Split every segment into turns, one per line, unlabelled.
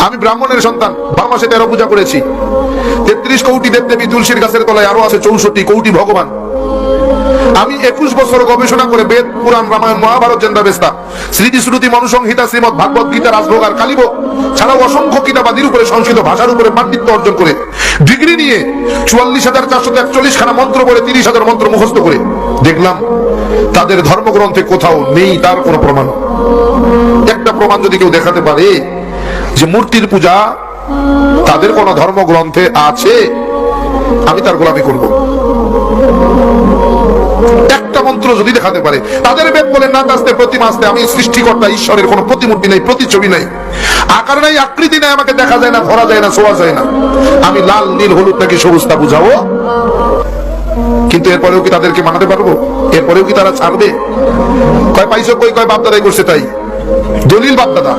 আমি ব্রাহ্মণের সন্তান, 12 মাসে 13 পূজা করেছি। 33 কোটি দেবদেবী, তুলসীর গাছের তলায় আরো আছে 64 কোটি ভগবান। আমি 21 বছর গবেষণা করে বেদ, পুরাণ, রামায়ণ, মহাভারত, জেন্দাবেস্তা, স্মৃতি, শ্রুতি, মনুসংহিতা, শ্রীমদ ভাগবত গীতা, রাজভোগ আর কালীভোগ ছাড়াও অসংখ্য কিতাবাদির উপরে, সংস্কৃত ভাষার উপরে পাণ্ডিত্য অর্জন করে ডিগ্রি নিয়ে 44,441 খানা মন্ত্র পড়ে 30,000 মন্ত্র মুখস্থ করে দেখলাম তাদের ধর্মগ্রন্থে কোথাও নেই তার কোনো প্রমাণ। একটা প্রমাণ যদি কেউ দেখাতে পারে যে মূর্তির পূজা তাদের কোন ধর্মগ্রন্থে আছে, আমি তার গোলামি করব। একটা মন্ত্র যদি দেখাতে পারে, তাদের বেদ বলে না আসতে প্রতিমা আসতে, আমি সৃষ্টিকর্তা ঈশ্বরের কোন প্রতিমূর্তি নাই, প্রতিছবি নাই, আকার নাই, আকৃতি নাই, আমাকে দেখা যায় না, ধরা যায় না, ছোঁয়া যায় না, আমি লাল, নীল, হলুদ নাকি সবুজটা বুঝাবো। কিন্তু এরপরেও কি তাদেরকে মানাতে পারবো? এরপরেও কি তারা ছাড়বে? কয় পাইছো কই, কয় বাপদাদাই করছে তাই। দলিল বাপদাদা,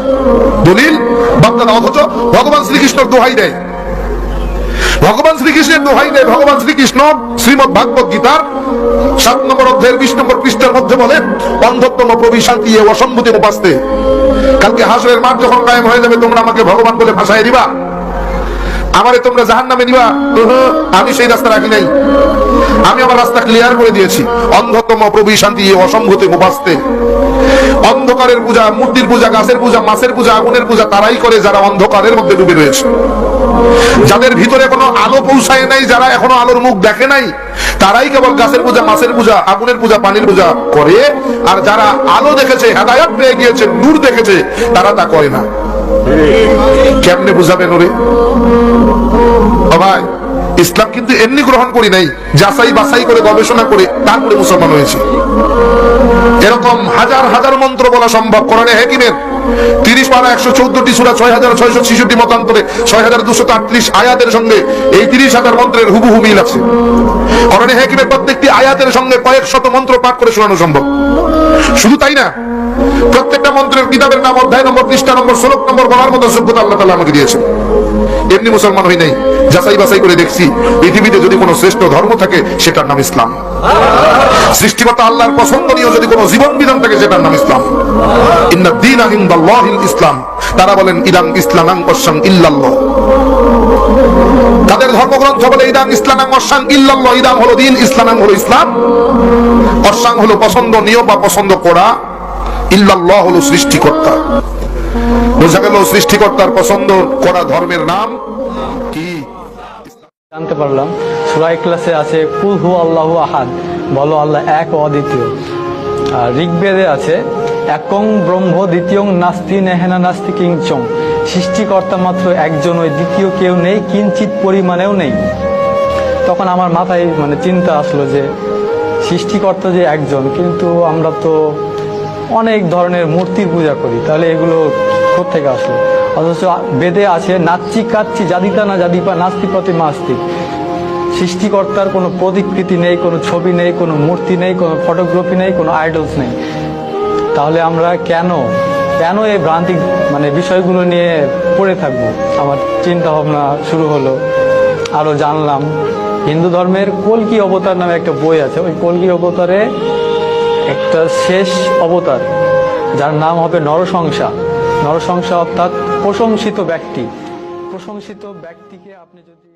দলিল বাপদাদা, অথচ ভগবান শ্রীকৃষ্ণর দোহাই দেয়, ভগবান শ্রীকৃষ্ণের দোহাই দেয়। ভগবান শ্রীকৃষ্ণ শ্রীমদ ভাগবত গীতার 7 নম্বর অধ্যায়ের 20 নম্বর পৃষ্ঠার মধ্যে বলেন, অন্ধত্তম প্রবিশান্তি অসম্ভূতি উপাস্তে। কালকে হাসরের মাঠ যখন কায়েম হয়ে যাবে, তোমরা আমাকে ভগবান বলে ভাষায় দিবা, আমারে তোমরা জাহান্নামে দিবা। আমি সেই রাস্তা রাখি নাই, আমি আমার রাস্তা ক্লিয়ার করে দিয়েছি। অন্ধতম প্রবিশান্তি অসম্ভূতি উপাস্তে। অন্ধকারের পূজা, মূর্তির পূজা, গাছের পূজা, মাছের পূজা, আগুনের পূজা তারাই করে যারা অন্ধকারের মধ্যে ডুবে রয়েছে, যাদের ভিতরে কোনো আলো পৌঁছায় নাই, যারা এখনো আলোর মুখ দেখে নাই, তারাই কেবল গাছের পূজা, মাছের পূজা, আগুনের পূজা, পানির পূজা করে। আর যারা আলো দেখেছে, হেদায়েত পেয়ে গিয়েছে, নূর দেখেছে, তারা তা করে না। কেমনে বুঝাবেন ওরে? ভাই, ইসলাম কিন্তু এমনি গ্রহণ করি নাই, যাচাই বাছাই করে গবেষণা করে তারপরে মুসলমান হয়েছে। এরকম হাজার হাজার মন্ত্র বলা সম্ভব। কোরআনে হাকিমের 30 পারা 114টি সূরা, 6,666 মতান্তরে 6,238 আয়াতের সঙ্গে এই 30,000 মন্ত্রের হুবহু মিল আছে। কোরআনে হাকিমের প্রত্যেকটি আয়াতের সঙ্গে কয়েক শত মন্ত্র পাঠ করে শোনানো সম্ভব। শুধু তাই না, প্রত্যেকটা মন্ত্রের কিতাবের নাম, অধ্যায় নম্বর, পৃষ্ঠা নম্বর, শ্লোক নম্বর বলার মতো যোগ্যতা আল্লাহ তাআলা আমাকে দিয়েছেন। এমনি মুসলমান হই নাই, যাচাই বাছাই করে দেখছি পৃথিবীতে যদি কোনো শ্রেষ্ঠ ধর্ম থাকে সেটার নাম ইসলাম। সৃষ্টিকর্তা আল্লাহর পছন্দনীয় যদি কোনো জীবন বিধান থাকে সেটার নাম ইসলাম। ইন্না দীনা ইনদাল্লাহিল ইসলাম। তারা বলেন ইদাং ইসলামাং ওয়াশাং ইল্লাল্লাহ। তাদের ধর্মগ্রন্থ বলে ইদাং ইসলামাং ওয়াশাং ইল্লাল্লাহ। ইদাং হলো দ্বীন, ইসলামাং হলো ইসলাম, ওয়াশাং হলো পছন্দনীয় বা পছন্দ করা, ইল্লাল্লাহ হলো সৃষ্টিকর্তা। বোঝা গেল সৃষ্টিকর্তার পছন্দ করা ধর্মের নাম কি?
জানতে পারলাম সূরা ইখলাসে আছে কুল হু আল্লাহু আহাদ, বলো আল্লাহ এক ও অদ্বিতীয়। আর ঋগ্বেদে আছে একং ব্রহ্ম দ্বিতীয়ং নাস্তি নেহেনা নাস্তি কিঞ্চং। সৃষ্টিকর্তা মাত্র একজন, ওই দ্বিতীয় কেউ নেই, কিঞ্চিত পরিমাণেও নেই। তখন আমার মাথায় চিন্তা আসলো যে সৃষ্টিকর্তা যে একজন, কিন্তু আমরা তো অনেক ধরনের মূর্তির পূজা করি, তাহলে এগুলো কোত্থেকে আসলো? অথচ বেদে আছে নাচ্চি কাচ্চি জাদিতা না জাদিপা নাস্তি প্রতিমা আস্তি। সৃষ্টিকর্তার কোনো প্রতিকৃতি নেই, কোনো ছবি নেই, কোনো মূর্তি নেই, কোনো ফটোগ্রাফি নেই, কোনো আইডলস নেই। তাহলে আমরা কেন এই ভ্রান্তিক বিষয়গুলো নিয়ে পড়ে থাকবো? আমার চিন্তা ভাবনা শুরু হলো, আরো জানলাম হিন্দু ধর্মের কল্কি অবতার নামে একটা বই আছে। ওই কল্কি অবতারে একটা শেষ অবতার, যার নাম হবে নরসংসা। নরসংসা অর্থাৎ প্রশংসিত ব্যক্তি। প্রশংসিত ব্যক্তিকে আপনি যদি